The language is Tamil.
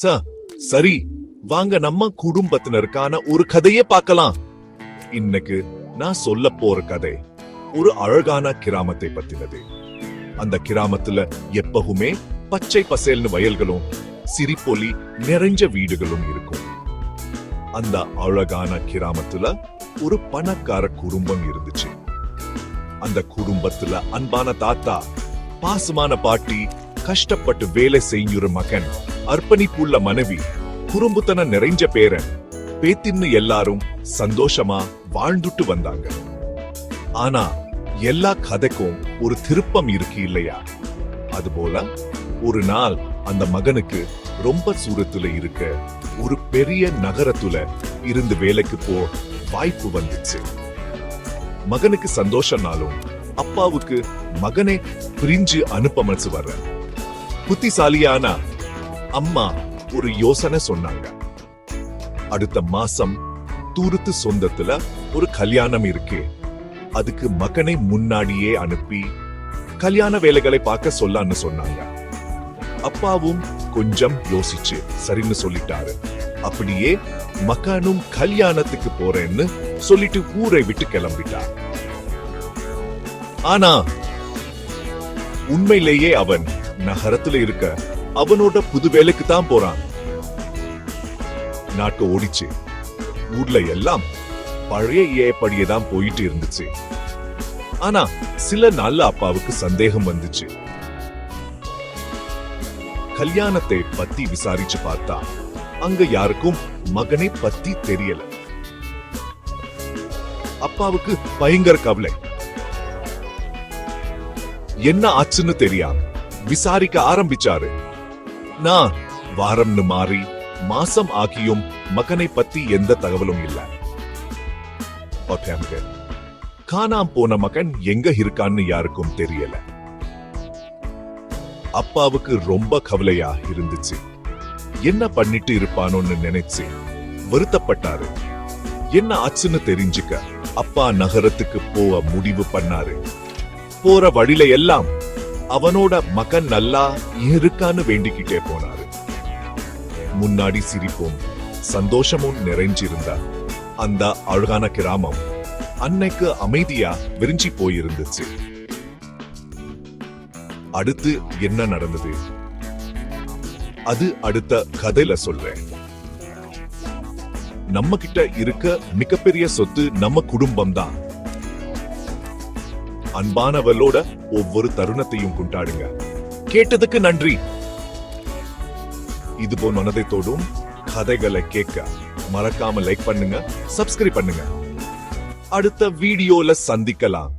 சரி, வாங்க நம்ம குடும்பத்தினருக்கான ஒரு கதையை பார்க்கலாம். இன்னைக்கு நான் சொல்ல போற கதை ஒரு அழகான கிராமத்தை பத்தினது. அந்த கிராமத்துல எப்பவுமே பச்சை பசேல்னு வயல்களும் சிரிப்பொலி நிறைஞ்ச வீடுகளும் இருக்கும். அந்த அழகான கிராமத்துல ஒரு பணக்கார குடும்பம் இருந்துச்சு. அந்த குடும்பத்துல அன்பான தாத்தா, பாசமான பாட்டி, கஷ்டப்பட்டு வேலை செய்யுற மகன், அர்ப்பணிப்புள்ள மனைவி, குறும்புத்தன நிறைஞ்ச பேரன், பேத்தின்னு எல்லாரும் சந்தோஷமா வாழ்ந்துட்டு வந்தாங்க. ஆனா எல்லா கதைக்கும் ஒரு திருப்பம் இருக்கு இல்லையா? அதுபோல ஒரு நாள் அந்த மகனுக்கு ரொம்ப தூரத்துல இருக்க ஒரு பெரிய நகரத்துல இருந்து வேலைக்கு போ வாய்ப்பு வந்துச்சு. மகனுக்கு சந்தோஷம்னாலும் அப்பாவுக்கு மகனை பிரிஞ்சு அனுப்ப மனசு வர்ற. புத்திசாலியான அம்மா ஒரு யோசனை சொன்னாங்க. அடுத்த மாசம் தூரத்து சொந்தத்துல ஒரு கல்யாணம் இருக்கு. அதுக்கு மகனை முன்னாடியே அனுப்பி கல்யாண வேலைகளை பார்க்க சொல்லான்னு சொன்னாங்க. அப்பாவும் கொஞ்சம் யோசிச்சு சரின்னு சொல்லிட்டாரு. அப்படியே மகனும் கல்யாணத்துக்கு போறேன்னு சொல்லிட்டு ஊரை விட்டு கிளம்பிட்டார். ஆனா உண்மையிலேயே அவன் நகரத்துல இருக்க அவனோட புது வேலைக்கு தான் போறான். நாட்டு ஓடிச்சு. ஊர்ல எல்லாம் பழைய ஏற்படியேதான் போயிட்டு இருந்துச்சு. ஆனா சில நாள்ல அப்பாவுக்கு சந்தேகம் வந்துச்சு. கல்யாணத்தை பத்தி விசாரிச்சு பார்த்தா அங்க யாருக்கும் மகனை பத்தி தெரியல. அப்பாவுக்கு பயங்கர கவலை. என்ன ஆச்சுன்னு தெரியாம விசாரிக்க ஆரம்பிச்சாரு. நான் வாரம்னு மாறி மாசம் ஆகியும் மகனை பத்தி எந்த தகவலும் இல்ல. காணாம போன மகன் எங்க இருக்கான்னு யாருக்கும் தெரியல. அப்பாவுக்கு ரொம்ப கவலையா இருந்துச்சு. என்ன பண்ணிட்டு இருப்பானோன்னு நினைச்சு வருத்தப்பட்டாரு. என்ன ஆச்சுன்னு தெரிஞ்சுக்க அப்பா நகரத்துக்கு போக முடிவு பண்ணாரு. போற வழியில எல்லாம் அவனோட மகன் நல்லா இருக்கான்னு வேண்டிக்கிட்டே போனாரு. முன்னாடி சிரிப்பும் சந்தோஷமும் நிறைஞ்சிருந்த அந்த அழகான கிராமம் அன்னைக்கு அமைதியா விரிஞ்சி போயிருந்துச்சு. அடுத்து என்ன நடந்தது அது அடுத்த கதையில சொல்றேன். நம்ம கிட்ட இருக்க மிகப்பெரிய சொத்து நம்ம குடும்பம் தான். அன்பானவளோட ஒவ்வொரு தருணத்தையும் கொண்டாடுங்க. கேட்டதுக்கு நன்றி. இதுபோல் மனதை தோடும் கதைகளை கேட்க மறக்காம லைக் பண்ணுங்க, சப்ஸ்கிரைப் பண்ணுங்க. அடுத்த வீடியோல சந்திக்கலாம்.